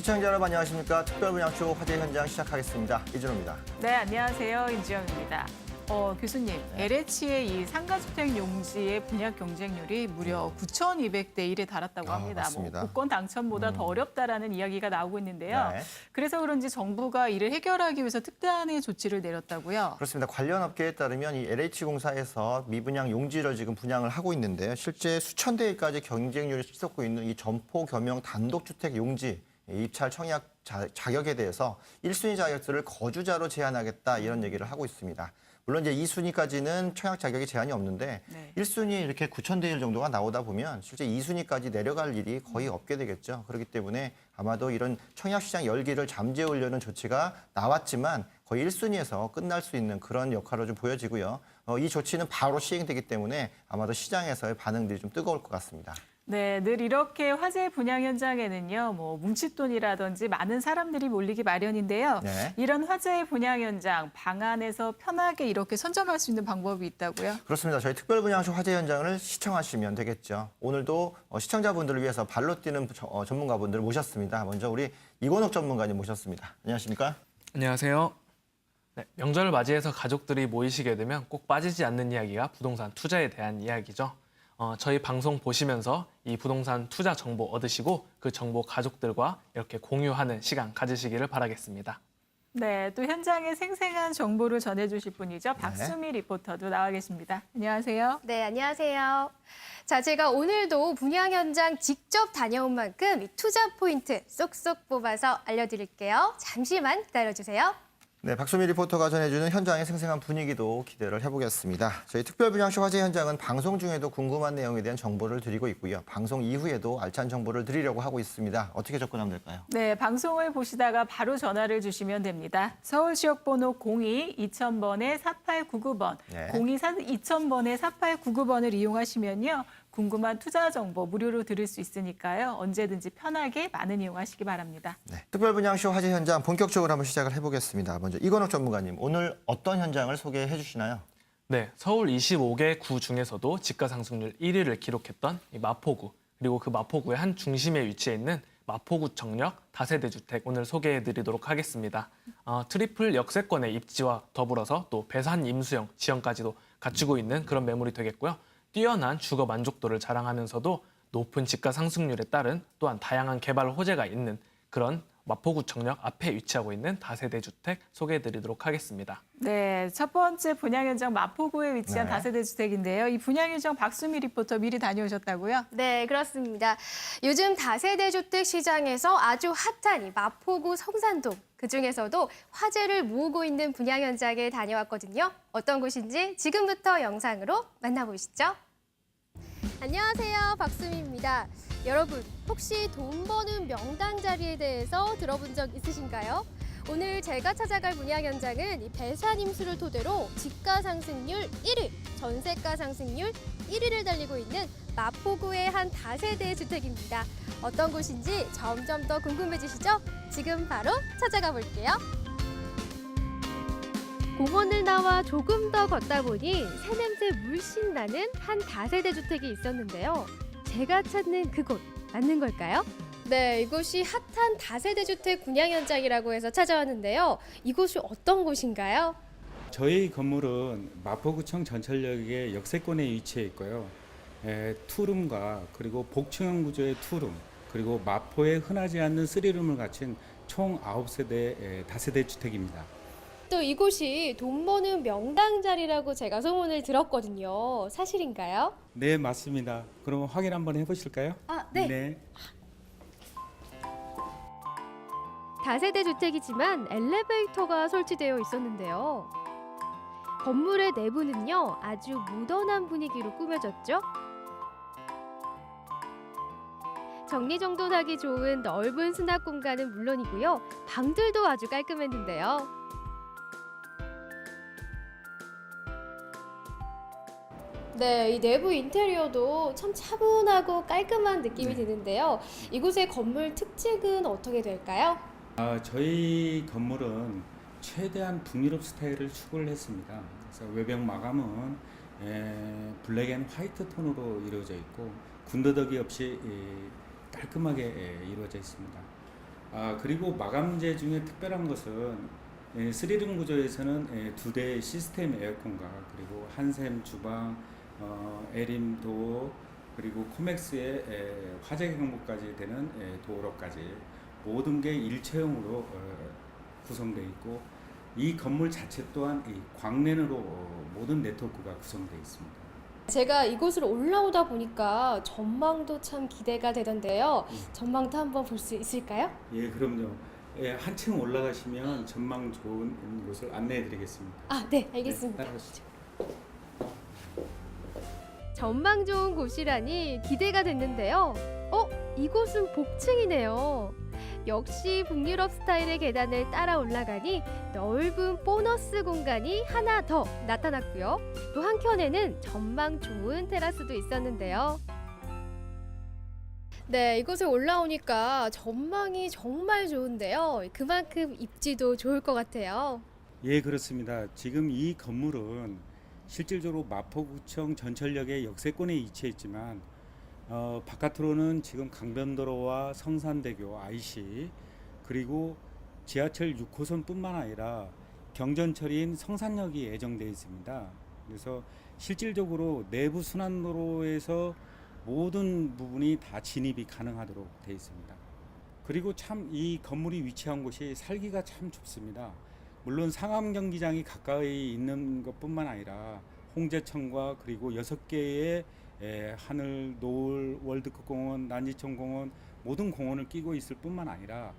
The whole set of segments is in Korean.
시청자 여러분 안녕하십니까. 특별분양쇼 화재 현장 시작하겠습니다. 이준호입니다. 네, 안녕하세요. 인지영입니다. 교수님, LH의 이 상가주택 용지의 분양 경쟁률이 무려 9,200대 1에 달았다고 합니다. 맞습니다. 복권 당첨보다 더 어렵다라는 이야기가 나오고 있는데요. 네. 그래서 그런지 정부가 이를 해결하기 위해서 특단의 조치를 내렸다고요. 그렇습니다. 관련 업계에 따르면 이 LH공사에서 미분양 용지를 지금 분양을 하고 있는데요. 실제 수천 대일까지 경쟁률이 치솟고 있는 이 점포 겸용 단독주택 용지 입찰 청약 자격에 대해서 1순위 자격들을 거주자로 제한하겠다 이런 얘기를 하고 있습니다. 물론 이제 2순위까지는 청약 자격이 제한이 없는데 네. 1순위 이렇게 9천 대 1 정도가 나오다 보면 실제 2순위까지 내려갈 일이 거의 없게 되겠죠. 그렇기 때문에 아마도 이런 청약 시장 열기를 잠재우려는 조치가 나왔지만 거의 1순위에서 끝날 수 있는 그런 역할로 좀 보여지고요. 이 조치는 바로 시행되기 때문에 아마도 시장에서의 반응들이 좀 뜨거울 것 같습니다. 네, 늘 이렇게 화재 분양 현장에는요, 뭉칫돈이라든지 많은 사람들이 몰리기 마련인데요. 네. 이런 화재 분양 현장 방 안에서 편하게 이렇게 선점할 수 있는 방법이 있다고요? 그렇습니다. 저희 특별분양쇼 화재 현장을 시청하시면 되겠죠. 오늘도 시청자분들을 위해서 발로 뛰는 전문가분들을 모셨습니다. 먼저 우리 이건욱 전문가님 모셨습니다. 안녕하십니까? 안녕하세요. 네, 명절을 맞이해서 가족들이 모이시게 되면 꼭 빠지지 않는 이야기가 부동산 투자에 대한 이야기죠. 저희 방송 보시면서 이 부동산 투자 정보 얻으시고 그 정보 가족들과 이렇게 공유하는 시간 가지시기를 바라겠습니다. 네, 또 현장의 생생한 정보를 전해주실 분이죠. 박수미 리포터도 나와 계십니다. 안녕하세요. 네, 안녕하세요. 자, 제가 오늘도 분양 현장 직접 다녀온 만큼 이 투자 포인트 쏙쏙 뽑아서 알려드릴게요. 잠시만 기다려주세요. 네, 박수미 리포터가 전해주는 현장의 생생한 분위기도 기대를 해보겠습니다. 저희 특별분양쇼 화재 현장은 방송 중에도 궁금한 내용에 대한 정보를 드리고 있고요. 방송 이후에도 알찬 정보를 드리려고 하고 있습니다. 어떻게 접근하면 될까요? 네, 방송을 보시다가 바로 전화를 주시면 됩니다. 서울 지역 번호 02-2000번에 4899번, 네. 02-2000번에 4899번을 이용하시면요. 궁금한 투자 정보 무료로 들을 수 있으니까요. 언제든지 편하게 많은 이용하시기 바랍니다. 네, 특별분양쇼 화재 현장 본격적으로 한번 시작을 해보겠습니다. 먼저 이건욱 전문가님, 오늘 어떤 현장을 소개해 주시나요? 네, 서울 25개 구 중에서도 지가 상승률 1위를 기록했던 이 마포구, 그리고 그 마포구의 한 중심에 위치해 있는 마포구 청력 다세대 주택 오늘 소개해 드리도록 하겠습니다. 트리플 역세권의 입지와 더불어서 또 배산 임수형 지형까지도 갖추고 있는 그런 매물이 되겠고요. 뛰어난 주거 만족도를 자랑하면서도 높은 지가 상승률에 따른 또한 다양한 개발 호재가 있는 그런 마포구 청력 앞에 위치하고 있는 다세대 주택 소개해드리도록 하겠습니다. 네, 첫 번째 분양 현장 마포구에 위치한 네. 다세대 주택인데요. 이 분양 현장 박수미 리포터 미리 다녀오셨다고요? 네, 그렇습니다. 요즘 다세대 주택 시장에서 아주 핫한 이 마포구 성산동, 그중에서도 화제를 모으고 있는 분양 현장에 다녀왔거든요. 어떤 곳인지 지금부터 영상으로 만나보시죠. 안녕하세요, 박수미입니다. 여러분, 혹시 돈 버는 명당 자리에 대해서 들어본 적 있으신가요? 오늘 제가 찾아갈 분양 현장은 이 배산 임수를 토대로 지가 상승률 1위, 전세가 상승률 1위를 달리고 있는 마포구의 한 다세대 주택입니다. 어떤 곳인지 점점 더 궁금해지시죠? 지금 바로 찾아가 볼게요. 공원을 나와 조금 더 걷다 보니 새냄새 물씬 나는 한 다세대 주택이 있었는데요. 제가 찾는 그곳 맞는 걸까요? 네, 이곳이 핫한 다세대 주택 분양 현장이라고 해서 찾아왔는데요. 이곳이 어떤 곳인가요? 저희 건물은 마포구청 전철역의 역세권에 위치해 있고요. 투룸과 그리고 복층형 구조의 투룸, 그리고 마포에 흔하지 않는 쓰리룸을 갖춘 총 9세대 다세대 주택입니다. 또 이곳이 돈 버는 명당 자리라고 제가 소문을 들었거든요. 사실인가요? 네, 맞습니다. 그럼 확인 한번 해보실까요? 네. 다세대 주택이지만 엘리베이터가 설치되어 있었는데요. 건물의 내부는요, 아주 모던한 분위기로 꾸며졌죠. 정리정돈하기 좋은 넓은 수납 공간은 물론이고요. 방들도 아주 깔끔했는데요. 네, 이 내부 인테리어도 참 차분하고 깔끔한 느낌이 드는데요. 이곳의 건물 특징은 어떻게 될까요? 저희 건물은 최대한 북유럽 스타일을 추구를 했습니다. 그래서 외벽 마감은 블랙 앤 화이트 톤으로 이루어져 있고 군더더기 없이 깔끔하게 이루어져 있습니다. 그리고 마감재 중에 특별한 것은 스리룸 구조에서는 2대 시스템 에어컨과 그리고 한샘 주방, 에림 도어, 그리고 코맥스의 화재 경보까지 되는 도어로까지 모든 게 일체형으로 구성되어 있고, 이 건물 자체 또한 이 광랜으로 모든 네트워크가 구성되어 있습니다. 제가 이곳으로 올라오다 보니까 전망도 참 기대가 되던데요. 전망도 한번 볼 수 있을까요? 예, 그럼요. 한층 올라가시면 전망 좋은 곳을 안내해 드리겠습니다. 네, 알겠습니다. 따라오시죠. 전망 좋은 곳이라니 기대가 됐는데요. 이곳은 복층이네요. 역시 북유럽 스타일의 계단을 따라 올라가니 넓은 보너스 공간이 하나 더 나타났고요. 또 한켠에는 전망 좋은 테라스도 있었는데요. 네, 이곳에 올라오니까 전망이 정말 좋은데요. 그만큼 입지도 좋을 것 같아요. 예, 그렇습니다. 지금 이 건물은 실질적으로 마포구청 전철역의 역세권에 위치했지만 바깥으로는 지금 강변도로와 성산대교, IC, 그리고 지하철 6호선뿐만 아니라 경전철인 성산역이 예정되어 있습니다. 그래서 실질적으로 내부 순환도로에서 모든 부분이 다 진입이 가능하도록 되어 있습니다. 그리고 참 이 건물이 위치한 곳이 살기가 참 좋습니다. 물론 상암 경기장이 가까이 있는 것뿐만 아니라 홍제천과 그리고 6개의 하늘, 노을, 월드컵공원, 난지천공원 모든 공원을 끼고 있을 뿐만 아니라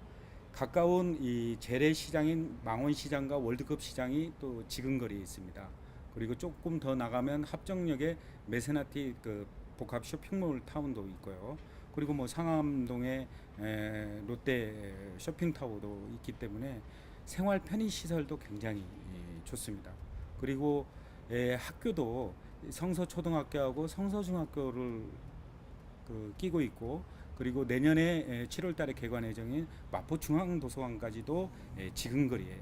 가까운 이 재래시장인 망원시장과 월드컵시장이 또 지근거리에 있습니다. 그리고 조금 더 나가면 합정역에 메세나티 복합 쇼핑몰 타운도 있고요. 그리고 뭐 상암동에 롯데 쇼핑타워도 있기 때문에 생활 편의 시설도 굉장히 좋습니다. 그리고 학교도 성서초등학교하고 성서중학교를 끼고 있고, 그리고 내년에 7월 달에 개관 예정인 마포중앙도서관까지도 지근거리에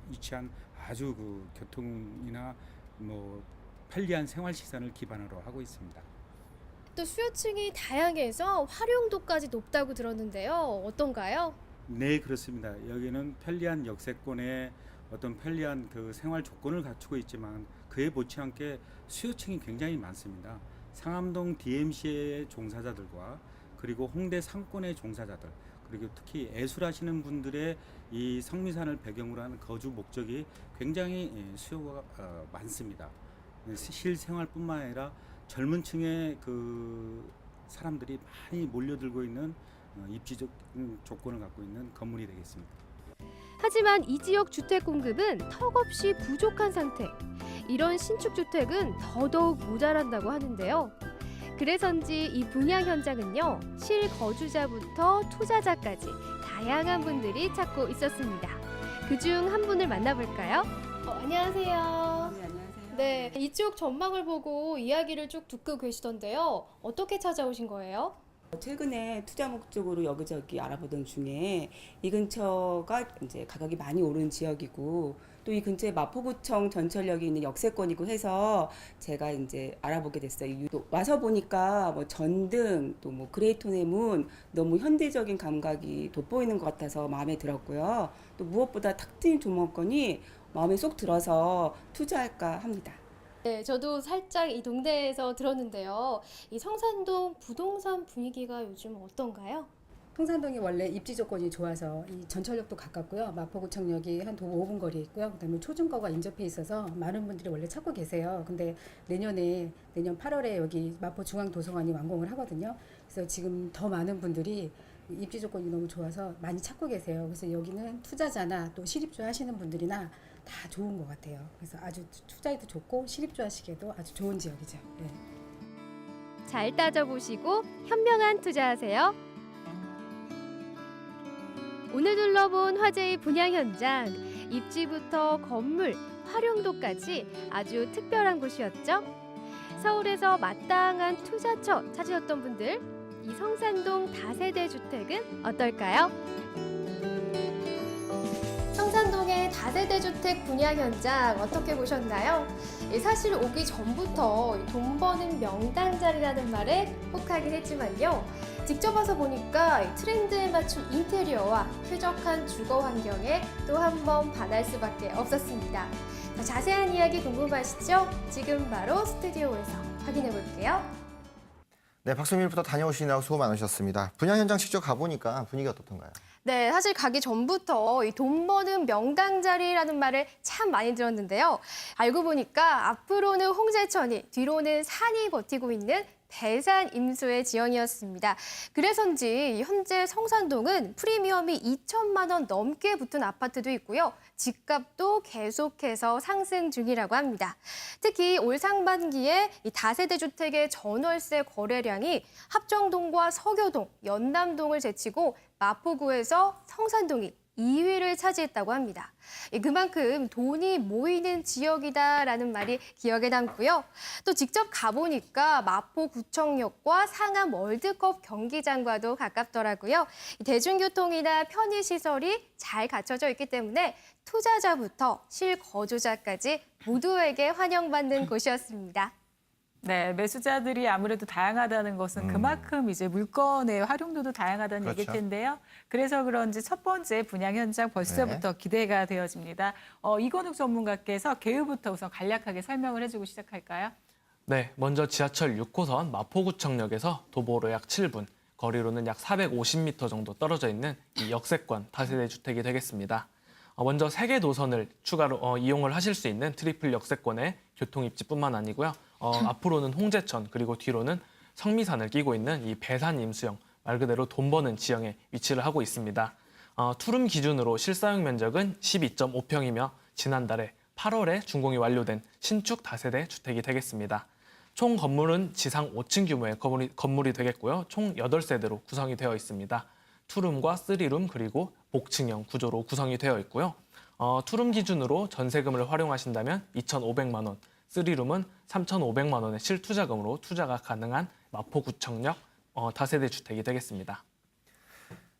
위치한 아주 교통이나 뭐 편리한 생활시설을 기반으로 하고 있습니다. 또 수요층이 다양해서 활용도까지 높다고 들었는데요. 어떤가요? 네, 그렇습니다. 여기는 편리한 역세권의 어떤 편리한 생활 조건을 갖추고 있지만 그에 못지않게 수요층이 굉장히 많습니다. 상암동 DMC의 종사자들과 그리고 홍대 상권의 종사자들, 그리고 특히 예술하시는 분들의 이 성미산을 배경으로 하는 거주 목적이 굉장히 수요가 많습니다. 실생활뿐만 아니라 젊은 층의 사람들이 많이 몰려들고 있는 입지적 조건을 갖고 있는 건물이 되겠습니다. 하지만 이 지역 주택 공급은 턱없이 부족한 상태. 이런 신축 주택은 더더욱 모자란다고 하는데요. 그래서인지 이 분양 현장은요, 실거주자부터 투자자까지 다양한 분들이 찾고 있었습니다. 그중 한 분을 만나볼까요? 안녕하세요. 네, 안녕하세요. 네, 이쪽 전망을 보고 이야기를 쭉 듣고 계시던데요. 어떻게 찾아오신 거예요? 최근에 투자 목적으로 여기저기 알아보던 중에 이 근처가 이제 가격이 많이 오른 지역이고, 또 이 근처에 마포구청 전철역이 있는 역세권이고 해서 제가 이제 알아보게 됐어요. 또 와서 보니까 뭐 전등, 또 뭐 그레이톤의 문, 너무 현대적인 감각이 돋보이는 것 같아서 마음에 들었고요. 또 무엇보다 탁 트인 조망권이 마음에 쏙 들어서 투자할까 합니다. 네, 저도 살짝 이 동네에서 들었는데요. 이 성산동 부동산 분위기가 요즘 어떤가요? 성산동이 원래 입지 조건이 좋아서 이 전철역도 가깝고요. 마포구청역이 한 도보 5분 거리에 있고요. 그다음에 초중거가 인접해 있어서 많은 분들이 원래 찾고 계세요. 근데 내년 8월에 여기 마포중앙도서관이 완공을 하거든요. 그래서 지금 더 많은 분들이 입지 조건이 너무 좋아서 많이 찾고 계세요. 그래서 여기는 투자자나 또 실입주 하시는 분들이나 다 좋은 것 같아요. 그래서 아주 투자에도 좋고 실입주 하시기에도 아주 좋은 지역이죠. 네. 잘 따져보시고 현명한 투자하세요. 오늘 둘러본 화재의 분양 현장, 입지부터 건물, 활용도까지 아주 특별한 곳이었죠. 서울에서 마땅한 투자처 찾으셨던 분들, 이 성산동 다세대 주택은 어떨까요? 성산동의 다세대 주택 분양 현장 어떻게 보셨나요? 사실 오기 전부터 돈 버는 명당 자리라는 말에 혹하긴 했지만요. 직접 와서 보니까 트렌드에 맞춘 인테리어와 쾌적한 주거 환경에 또 한 번 반할 수밖에 없었습니다. 자, 자세한 이야기 궁금하시죠? 지금 바로 스튜디오에서 확인해 볼게요. 네, 박수민부터 다녀오시느라고 수고 많으셨습니다. 분양 현장 직접 가보니까 분위기가 어떻던가요? 네, 사실 가기 전부터 이 돈 버는 명당 자리라는 말을 참 많이 들었는데요. 알고 보니까 앞으로는 홍제천이, 뒤로는 산이 버티고 있는 배산 임수의 지형이었습니다. 그래서인지 현재 성산동은 프리미엄이 2천만 원 넘게 붙은 아파트도 있고요. 집값도 계속해서 상승 중이라고 합니다. 특히 올 상반기에 이 다세대 주택의 전월세 거래량이 합정동과 서교동, 연남동을 제치고 마포구에서 성산동이 2위를 차지했다고 합니다. 그만큼 돈이 모이는 지역이다라는 말이 기억에 남고요. 또 직접 가보니까 마포구청역과 상암 월드컵 경기장과도 가깝더라고요. 대중교통이나 편의시설이 잘 갖춰져 있기 때문에 투자자부터 실거주자까지 모두에게 환영받는 곳이었습니다. 네, 매수자들이 아무래도 다양하다는 것은 그만큼 이제 물건의 활용도도 다양하다는 그렇죠. 얘기일 텐데요. 그래서 그런지 첫 번째 분양 현장 벌써부터 기대가 되어집니다. 이건욱 전문가께서 개요부터 우선 간략하게 설명을 해주고 시작할까요? 네, 먼저 지하철 6호선 마포구청역에서 도보로 약 7분, 거리로는 약 450m 정도 떨어져 있는 이 역세권 다세대 주택이 되겠습니다. 먼저 3개 노선을 추가로 이용을 하실 수 있는 트리플 역세권의 교통 입지뿐만 아니고요. 앞으로는 홍제천 그리고 뒤로는 성미산을 끼고 있는 이 배산 임수형, 말 그대로 돈 버는 지형에 위치를 하고 있습니다. 투룸 기준으로 실사용 면적은 12.5평이며 지난달에 8월에 준공이 완료된 신축 다세대 주택이 되겠습니다. 총 건물은 지상 5층 규모의 건물이 되겠고요. 총 8세대로 구성이 되어 있습니다. 투룸과 3룸 그리고 복층형 구조로 구성이 되어 있고요. 투룸 기준으로 전세금을 활용하신다면 2,500만 원, 3룸은 3,500만 원의 실투자금으로 투자가 가능한 마포구청역 다세대 주택이 되겠습니다.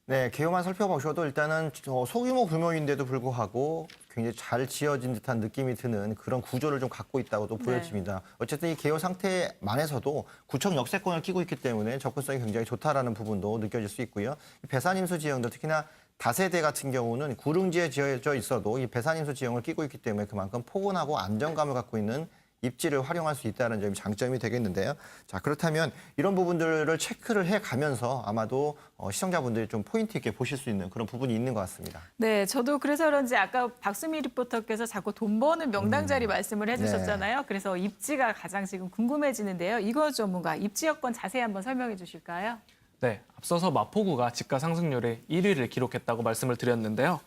네, 개요만 살펴보셔도 일단은 소규모 규모인데도 불구하고 굉장히 잘 지어진 듯한 느낌이 드는 그런 구조를 좀 갖고 있다고도 보여집니다. 어쨌든 이 개요 상태만에서도 구청 역세권을 끼고 있기 때문에 접근성이 굉장히 좋다라는 부분도 느껴질 수 있고요. 이 배산임수 지형도 특히나 다세대 같은 경우는 구릉지에 지어져 있어도 이 배산임수 지형을 끼고 있기 때문에 그만큼 포근하고 안정감을 갖고 있는 입지를 활용할 수 있다는 점이 장점이 되겠는데요. 자, 그렇다면 이런 부분들을 체크를 해가면서 아마도 시청자분들이 좀 포인트 있게 보실 수 있는 그런 부분이 있는 것 같습니다. 네, 저도 그래서 그런지 아까 박수미 리포터께서 자꾸 돈 버는 명당 자리 말씀을 해주셨잖아요. 그래서 입지가 가장 지금 궁금해지는데요. 이건 전문가, 입지 여건 자세히 한번 설명해 주실까요? 네, 앞서서 마포구가 집가 상승률의 1위를 기록했다고 말씀을 드렸는데요.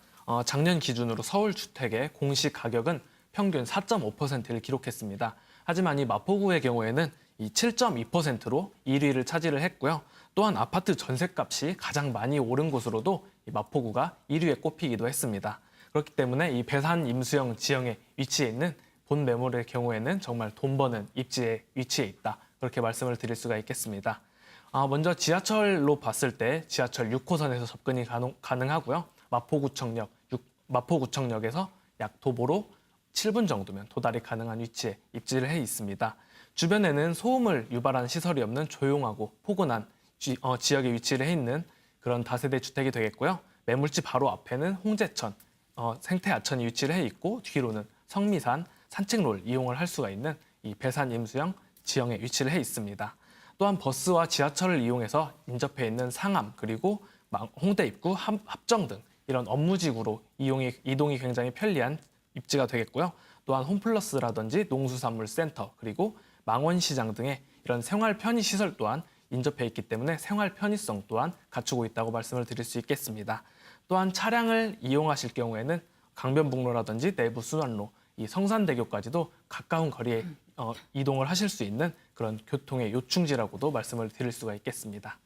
작년 기준으로 서울 주택의 공시 가격은 평균 4.5%를 기록했습니다. 하지만 이 마포구의 경우에는 이 7.2%로 1위를 차지를 했고요. 또한 아파트 전셋값이 가장 많이 오른 곳으로도 이 마포구가 1위에 꼽히기도 했습니다. 그렇기 때문에 이 배산 임수형 지형에 위치해 있는 본 매물의 경우에는 정말 돈 버는 입지에 위치해 있다. 그렇게 말씀을 드릴 수가 있겠습니다. 먼저 지하철로 봤을 때 지하철 6호선에서 접근이 가능하고요. 마포구청역에서 약 도보로 7분 정도면 도달이 가능한 위치에 입지를 해 있습니다. 주변에는 소음을 유발하는 시설이 없는 조용하고 포근한 지역에 위치를 해 있는 그런 다세대 주택이 되겠고요. 매물지 바로 앞에는 홍제천, 생태하천이 위치를 해 있고 뒤로는 성미산, 산책로를 이용을 할 수가 있는 이 배산 임수형 지형에 위치를 해 있습니다. 또한 버스와 지하철을 이용해서 인접해 있는 상암 그리고 홍대 입구, 합정 등 이런 업무지구로 이동이 굉장히 편리한 입지가 되겠고요. 또한 홈플러스라든지 농수산물센터 그리고 망원시장 등의 이런 생활 편의시설 또한 인접해 있기 때문에 생활 편의성 또한 갖추고 있다고 말씀을 드릴 수 있겠습니다. 또한 차량을 이용하실 경우에는 강변북로라든지 내부 순환로, 이 성산대교까지도 가까운 거리에 이동을 하실 수 있는 그런 교통의 요충지라고도 말씀을 드릴 수가 있겠습니다.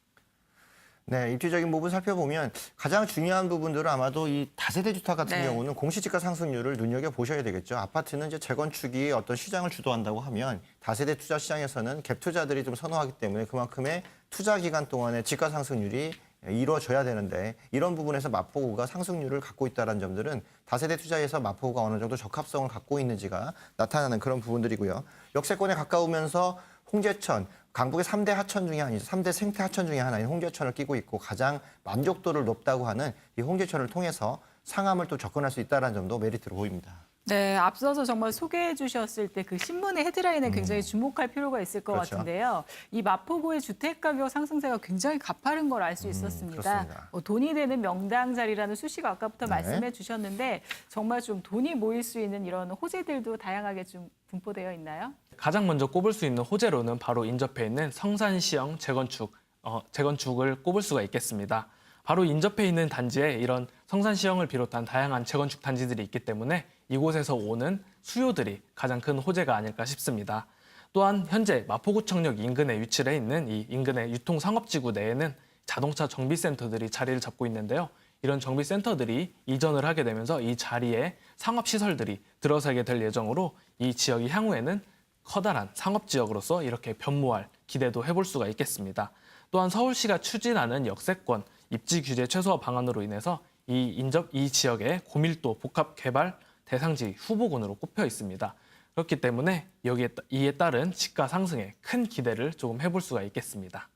네, 입지적인 부분 살펴보면 가장 중요한 부분들은 아마도 이 다세대 주택 같은 네. 경우는 공시지가 상승률을 눈여겨보셔야 되겠죠. 아파트는 이제 재건축이 어떤 시장을 주도한다고 하면 다세대 투자 시장에서는 갭 투자들이 좀 선호하기 때문에 그만큼의 투자 기간 동안의 지가 상승률이 이루어져야 되는데 이런 부분에서 마포구가 상승률을 갖고 있다는 점들은 다세대 투자에서 마포구가 어느 정도 적합성을 갖고 있는지가 나타나는 그런 부분들이고요. 역세권에 가까우면서 홍제천, 강북의 3대 하천 중에 하나이죠. 3대 생태 하천 중에 하나인 홍제천을 끼고 있고 가장 만족도를 높다고 하는 이 홍제천을 통해서 상암을 또 접근할 수 있다는 점도 메리트로 보입니다. 네, 앞서서 정말 소개해 주셨을 때 그 신문의 헤드라인에 굉장히 주목할 필요가 있을 것 그렇죠. 같은데요. 이 마포구의 주택가격 상승세가 굉장히 가파른 걸 알 수 있었습니다. 그렇습니다. 돈이 되는 명당 자리라는 수식어 아까부터 네. 말씀해 주셨는데 정말 좀 돈이 모일 수 있는 이런 호재들도 다양하게 좀 분포되어 있나요? 가장 먼저 꼽을 수 있는 호재로는 바로 인접해 있는 성산시형 재건축을 꼽을 수가 있겠습니다. 바로 인접해 있는 단지에 이런 성산시형을 비롯한 다양한 재건축 단지들이 있기 때문에 이곳에서 오는 수요들이 가장 큰 호재가 아닐까 싶습니다. 또한 현재 마포구청역 인근에 위치해 있는 이 인근의 유통상업지구 내에는 자동차 정비센터들이 자리를 잡고 있는데요. 이런 정비센터들이 이전을 하게 되면서 이 자리에 상업시설들이 들어서게 될 예정으로 이 지역이 향후에는 커다란 상업지역으로서 이렇게 변모할 기대도 해볼 수가 있겠습니다. 또한 서울시가 추진하는 역세권 입지 규제 최소화 방안으로 인해서 이 지역의 고밀도 복합 개발 대상지 후보군으로 꼽혀 있습니다. 그렇기 때문에 이에 따른 시가 상승에 큰 기대를 조금 해볼 수가 있겠습니다.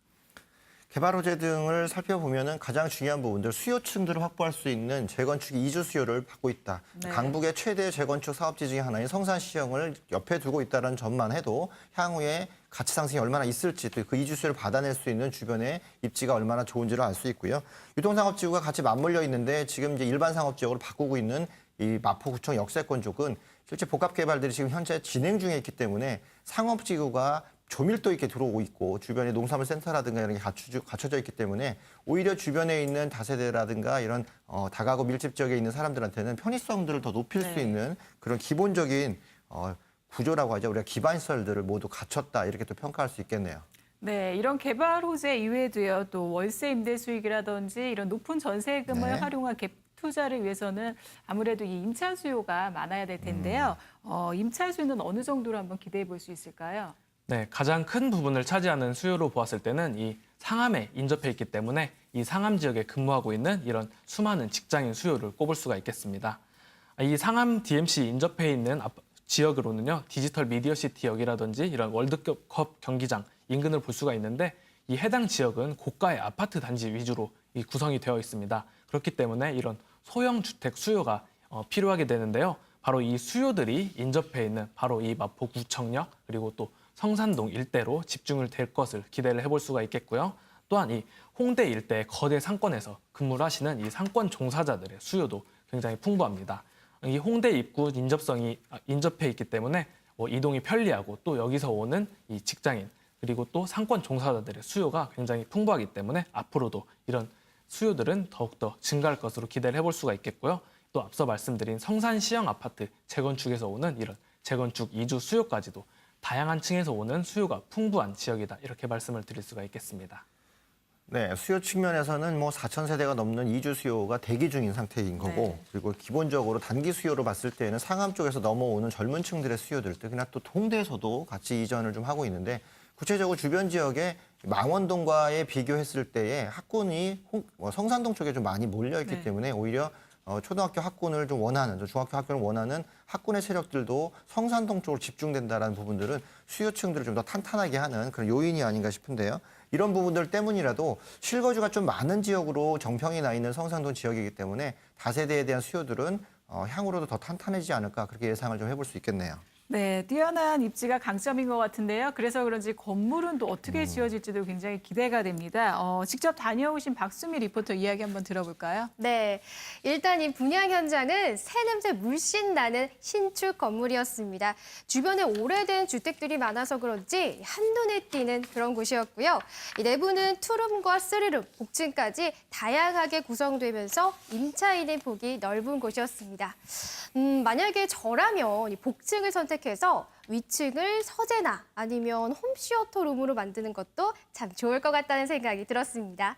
개발 호재 등을 살펴보면 가장 중요한 부분들 수요층들을 확보할 수 있는 재건축 이주 수요를 받고 있다. 네. 강북의 최대 재건축 사업지 중에 하나인 성산시형을 옆에 두고 있다는 점만 해도 향후에 가치 상승이 얼마나 있을지 또 그 이주 수요를 받아낼 수 있는 주변의 입지가 얼마나 좋은지를 알 수 있고요. 유통상업지구가 같이 맞물려 있는데 지금 이제 일반 상업지역으로 바꾸고 있는 이 마포구청 역세권 쪽은 실제 복합 개발들이 지금 현재 진행 중에 있기 때문에 상업지구가 조밀도 있게 들어오고 있고 주변에 농산물 센터라든가 이런 게 갖춰져 있기 때문에 오히려 주변에 있는 다세대라든가 이런 다가구 밀집 지역에 있는 사람들한테는 편의성들을 더 높일 수 있는 그런 기본적인 구조라고 하죠. 우리가 기반시설들을 모두 갖췄다 이렇게 또 평가할 수 있겠네요. 네, 이런 개발 호재 이외에도요. 또 월세 임대 수익이라든지 이런 높은 전세금을 네. 활용한 갭 투자를 위해서는 아무래도 이 임차 수요가 많아야 될 텐데요. 임차 수요는 어느 정도로 한번 기대해 볼 수 있을까요? 네, 가장 큰 부분을 차지하는 수요로 보았을 때는 이 상암에 인접해 있기 때문에 이 상암 지역에 근무하고 있는 이런 수많은 직장인 수요를 꼽을 수가 있겠습니다. 이 상암 DMC 인접해 있는 지역으로는요, 디지털 미디어시티역이라든지 이런 월드컵 경기장 인근을 볼 수가 있는데 이 해당 지역은 고가의 아파트 단지 위주로 구성이 되어 있습니다. 그렇기 때문에 이런 소형 주택 수요가 필요하게 되는데요. 바로 이 수요들이 인접해 있는 바로 이 마포구청역 그리고 또 성산동 일대로 집중을 될 것을 기대를 해볼 수가 있겠고요. 또한 이 홍대 일대의 거대 상권에서 근무를 하시는 이 상권 종사자들의 수요도 굉장히 풍부합니다. 이 홍대 입구 인접해 있기 때문에 이동이 편리하고 또 여기서 오는 이 직장인 그리고 또 상권 종사자들의 수요가 굉장히 풍부하기 때문에 앞으로도 이런 수요들은 더욱더 증가할 것으로 기대를 해볼 수가 있겠고요. 또 앞서 말씀드린 성산시형 아파트 재건축에서 오는 이런 재건축 이주 수요까지도 다양한 층에서 오는 수요가 풍부한 지역이다. 이렇게 말씀을 드릴 수가 있겠습니다. 네, 수요 측면에서는 뭐 4천 세대가 넘는 이주 수요가 대기 중인 상태인 거고 네. 그리고 기본적으로 단기 수요로 봤을 때는 상암 쪽에서 넘어오는 젊은 층들의 수요들, 특히나 또 홍대에서도 같이 이전을 좀 하고 있는데 구체적으로 주변 지역에 망원동과의 비교했을 때에 학군이 성산동 쪽에 좀 많이 몰려있기 네. 때문에 오히려 초등학교 학군을 좀 원하는, 중학교 학군을 원하는 학군의 세력들도 성산동 쪽으로 집중된다라는 부분들은 수요층들을 좀 더 탄탄하게 하는 그런 요인이 아닌가 싶은데요. 이런 부분들 때문이라도 실거주가 좀 많은 지역으로 정평이 나 있는 성산동 지역이기 때문에 다세대에 대한 수요들은 향후로도 더 탄탄해지지 않을까 그렇게 예상을 좀 해볼 수 있겠네요. 네, 뛰어난 입지가 강점인 것 같은데요. 그래서 그런지 건물은 또 어떻게 지어질지도 굉장히 기대가 됩니다. 직접 다녀오신 박수미 리포터 이야기 한번 들어볼까요? 네, 일단 이 분양 현장은 새 냄새 물씬 나는 신축 건물이었습니다. 주변에 오래된 주택들이 많아서 그런지 한눈에 띄는 그런 곳이었고요. 이 내부는 투룸과 쓰리룸, 복층까지 다양하게 구성되면서 임차인의 폭이 넓은 곳이었습니다. 만약에 저라면 이 복층을 선택해서 위층을 서재나 아니면 홈시어터 룸으로 만드는 것도 참 좋을 것 같다는 생각이 들었습니다.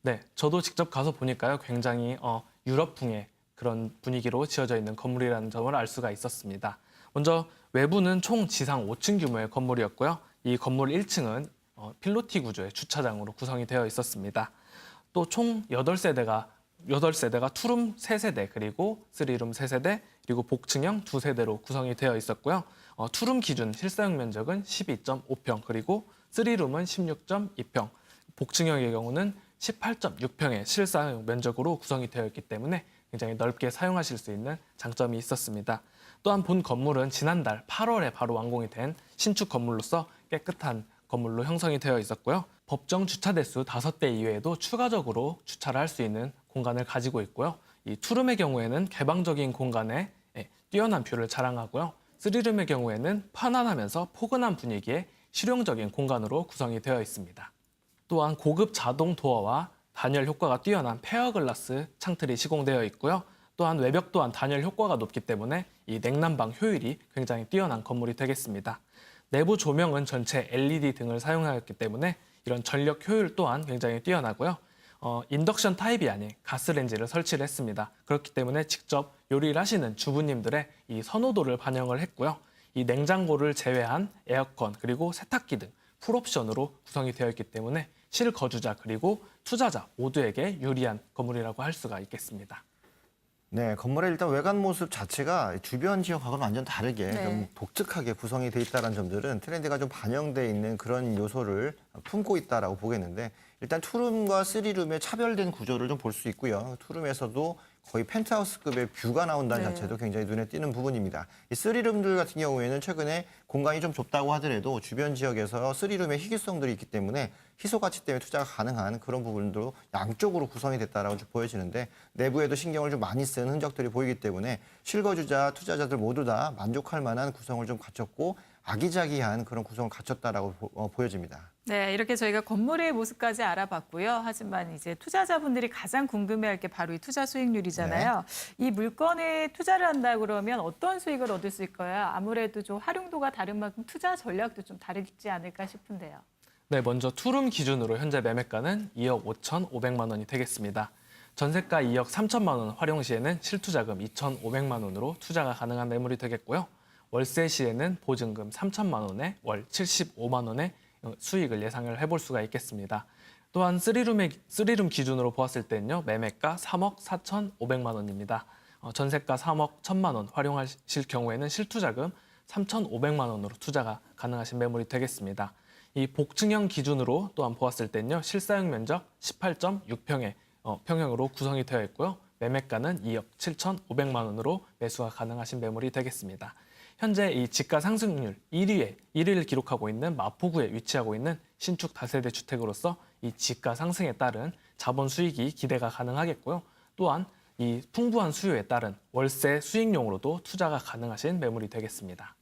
네, 저도 직접 가서 보니까요. 굉장히 유럽풍의 그런 분위기로 지어져 있는 건물이라는 점을 알 수가 있었습니다. 먼저 외부는 총 지상 5층 규모의 건물이었고요. 이 건물 1층은 필로티 구조의 주차장으로 구성이 되어 있었습니다. 또 총 8세대가 투룸 3세대, 그리고 3룸 3세대, 그리고 복층형 2세대로 구성이 되어 있었고요. 투룸 기준 실사용 면적은 12.5평, 그리고 3룸은 16.2평, 복층형의 경우는 18.6평의 실사용 면적으로 구성이 되어 있기 때문에 굉장히 넓게 사용하실 수 있는 장점이 있었습니다. 또한 본 건물은 지난달 8월에 바로 완공이 된 신축 건물로서 깨끗한 건물로 형성이 되어 있었고요. 법정 주차 대수 5대 이외에도 추가적으로 주차를 할 수 있는 공간을 가지고 있고요. 이 투룸의 경우에는 개방적인 공간에 뛰어난 뷰를 자랑하고요. 3룸의 경우에는 편안하면서 포근한 분위기의 실용적인 공간으로 구성이 되어 있습니다. 또한 고급 자동 도어와 단열 효과가 뛰어난 페어글라스 창틀이 시공되어 있고요. 또한 외벽 또한 단열 효과가 높기 때문에 이 냉난방 효율이 굉장히 뛰어난 건물이 되겠습니다. 내부 조명은 전체 LED 등을 사용하였기 때문에 이런 전력 효율 또한 굉장히 뛰어나고요. 인덕션 타입이 아닌 가스레인지를 설치를 했습니다. 그렇기 때문에 직접 요리를 하시는 주부님들의 이 선호도를 반영을 했고요. 이 냉장고를 제외한 에어컨 그리고 세탁기 등 풀옵션으로 구성이 되어 있기 때문에 실거주자 그리고 투자자 모두에게 유리한 건물이라고 할 수가 있겠습니다. 네, 건물의 일단 외관 모습 자체가 주변 지역하고는 완전 다르게 네. 좀 독특하게 구성이 돼 있다는 점들은 트렌드가 좀 반영돼 있는 그런 요소를 품고 있다라고 보겠는데, 일단 투룸과 3룸의 차별된 구조를 좀 볼 수 있고요. 투룸에서도 거의 펜트하우스급의 뷰가 나온다는 네. 자체도 굉장히 눈에 띄는 부분입니다. 이 3룸들 같은 경우에는 최근에 공간이 좀 좁다고 하더라도 주변 지역에서 3룸의 희귀성들이 있기 때문에 희소 가치 때문에 투자가 가능한 그런 부분도 양쪽으로 구성이 됐다라고 좀 보여지는데, 내부에도 신경을 좀 많이 쓴 흔적들이 보이기 때문에 실거주자, 투자자들 모두 다 만족할 만한 구성을 좀 갖췄고 아기자기한 그런 구성을 갖췄다라고 보여집니다. 네, 이렇게 저희가 건물의 모습까지 알아봤고요. 하지만 이제 투자자분들이 가장 궁금해할 게 바로 이 투자 수익률이잖아요. 이 물건에 투자를 한다 그러면 어떤 수익을 얻을 수 있을까요? 아무래도 좀 활용도가 다른 만큼 투자 전략도 좀 다르지 않을까 싶은데요. 네, 먼저 투룸 기준으로 현재 매매가는 2억 5,500만 원이 되겠습니다. 전세가 2억 3천만 원 활용 시에는 실투자금 2,500만 원으로 투자가 가능한 매물이 되겠고요. 월세 시에는 보증금 3천만 원에 월 75만 원의 수익을 예상을 해볼 수가 있겠습니다. 또한 3룸 기준으로 보았을 때는요, 매매가 3억 4,500만 원입니다. 전세가 3억 1천만 원 활용하실 경우에는 실투자금 3,500만 원으로 투자가 가능하신 매물이 되겠습니다. 이 복층형 기준으로 또한 보았을 때는요, 실사용 면적 18.6평의 평형으로 구성이 되어 있고요. 매매가는 2억 7,500만 원으로 매수가 가능하신 매물이 되겠습니다. 현재 이 집가 상승률 1위를 기록하고 있는 마포구에 위치하고 있는 신축 다세대 주택으로서 이 집가 상승에 따른 자본 수익이 기대가 가능하겠고요. 또한 이 풍부한 수요에 따른 월세 수익용으로도 투자가 가능하신 매물이 되겠습니다.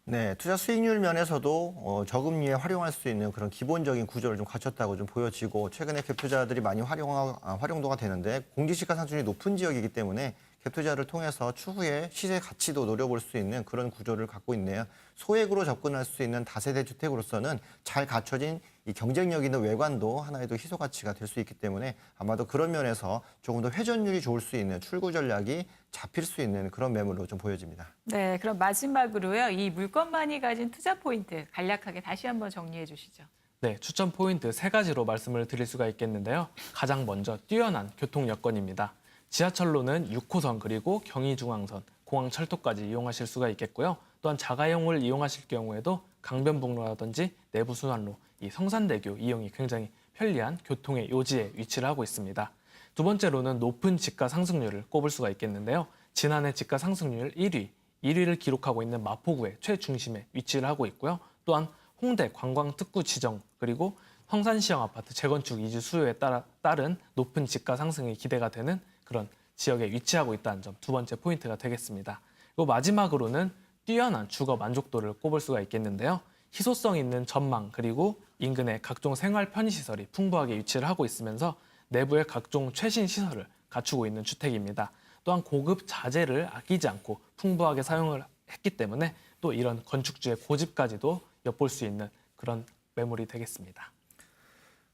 네, 투자 수익률 면에서도 저금리에 활용할 수 있는 그런 기본적인 구조를 좀 갖췄다고 좀 보여지고, 최근에 갭 투자들이 많이 활용도가 되는데 공시지가 상승률이 높은 지역이기 때문에 갭 투자를 통해서 추후에 시세 가치도 노려볼 수 있는 그런 구조를 갖고 있네요. 소액으로 접근할 수 있는 다세대 주택으로서는 잘 갖춰진 이 경쟁력 있는 외관도 하나의 또 희소 가치가 될 수 있기 때문에 아마도 그런 면에서 조금 더 회전율이 좋을 수 있는 출구 전략이 잡힐 수 있는 그런 매물로 좀 보여집니다. 네, 그럼 마지막으로요. 이 물건만이 가진 투자 포인트 간략하게 다시 한번 정리해 주시죠. 네, 추천 포인트 3가지로 말씀을 드릴 수가 있겠는데요. 가장 먼저 뛰어난 교통 여건입니다. 지하철로는 6호선 그리고 경의중앙선, 공항철도까지 이용하실 수가 있겠고요. 또한 자가용을 이용하실 경우에도 강변북로라든지 내부순환로, 이 성산대교 이용이 굉장히 편리한 교통의 요지에 위치를 하고 있습니다. 두 번째로는 높은 집가 상승률을 꼽을 수가 있겠는데요. 지난해 집가 상승률 1위를 기록하고 있는 마포구의 최중심에 위치를 하고 있고요. 또한 홍대 관광특구 지정 그리고 성산시형 아파트 재건축 이주 수요에 따른 높은 집가 상승이 기대가 되는 그런 지역에 위치하고 있다는 점, 두 번째 포인트가 되겠습니다. 그리고 마지막으로는 뛰어난 주거 만족도를 꼽을 수가 있겠는데요. 희소성 있는 전망 그리고 인근에 각종 생활 편의시설이 풍부하게 위치를 하고 있으면서 내부에 각종 최신 시설을 갖추고 있는 주택입니다. 또한 고급 자재를 아끼지 않고 풍부하게 사용을 했기 때문에 또 이런 건축주의 고집까지도 엿볼 수 있는 그런 매물이 되겠습니다.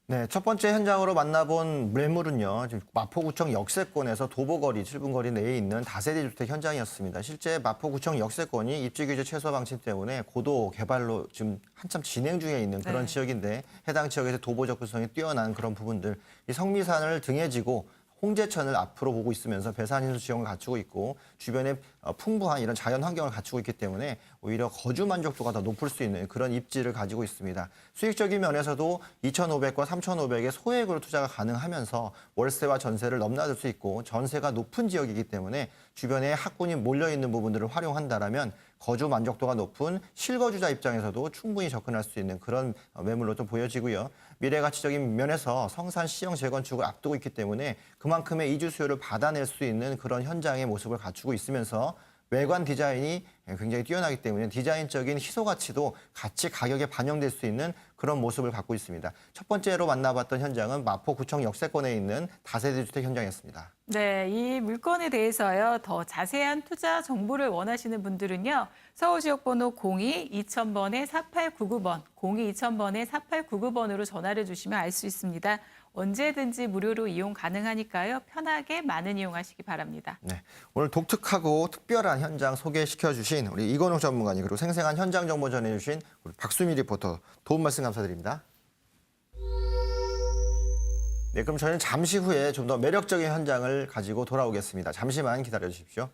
네, 첫 번째 현장으로 만나본 매물은요. 지금 마포구청 역세권에서 도보거리, 7분 거리 내에 있는 다세대 주택 현장이었습니다. 실제 마포구청 역세권이 입지규제 최소 방침 때문에 고도 개발로 지금 한참 진행 중에 있는 그런 네. 지역인데 해당 지역에서 도보 접근성이 뛰어난 그런 부분들, 이 성미산을 등에 지고 홍제천을 앞으로 보고 있으면서 배산인수 지형을 갖추고 있고 주변에 풍부한 이런 자연 환경을 갖추고 있기 때문에 오히려 거주 만족도가 더 높을 수 있는 그런 입지를 가지고 있습니다. 수익적인 면에서도 2,500과 3,500의 소액으로 투자가 가능하면서 월세와 전세를 넘나들 수 있고 전세가 높은 지역이기 때문에 주변에 학군이 몰려있는 부분들을 활용한다라면 거주 만족도가 높은 실거주자 입장에서도 충분히 접근할 수 있는 그런 매물로 또 보여지고요. 미래 가치적인 면에서 성산 시형 재건축을 앞두고 있기 때문에 그만큼의 이주 수요를 받아낼 수 있는 그런 현장의 모습을 갖추고 있으면서 외관 디자인이 굉장히 뛰어나기 때문에 디자인적인 희소 가치도 같이 가격에 반영될 수 있는 그런 모습을 갖고 있습니다. 첫 번째로 만나봤던 현장은 마포구청 역세권에 있는 다세대 주택 현장이었습니다. 네, 이 물건에 대해서요. 더 자세한 투자 정보를 원하시는 분들은요. 서울지역번호 02-2000번에 4899번, 02-2000번에 4899번으로 전화를 주시면 알 수 있습니다. 언제든지 무료로 이용 가능하니까요. 편하게 많은 이용하시기 바랍니다. 네, 오늘 독특하고 특별한 현장 소개시켜 주신 우리 이건욱 전문가님 그리고 생생한 현장 정보 전해주신 우리 박수미 리포터 도움 말씀 감사드립니다. 네, 그럼 저희는 잠시 후에 좀 더 매력적인 현장을 가지고 돌아오겠습니다. 잠시만 기다려 주십시오.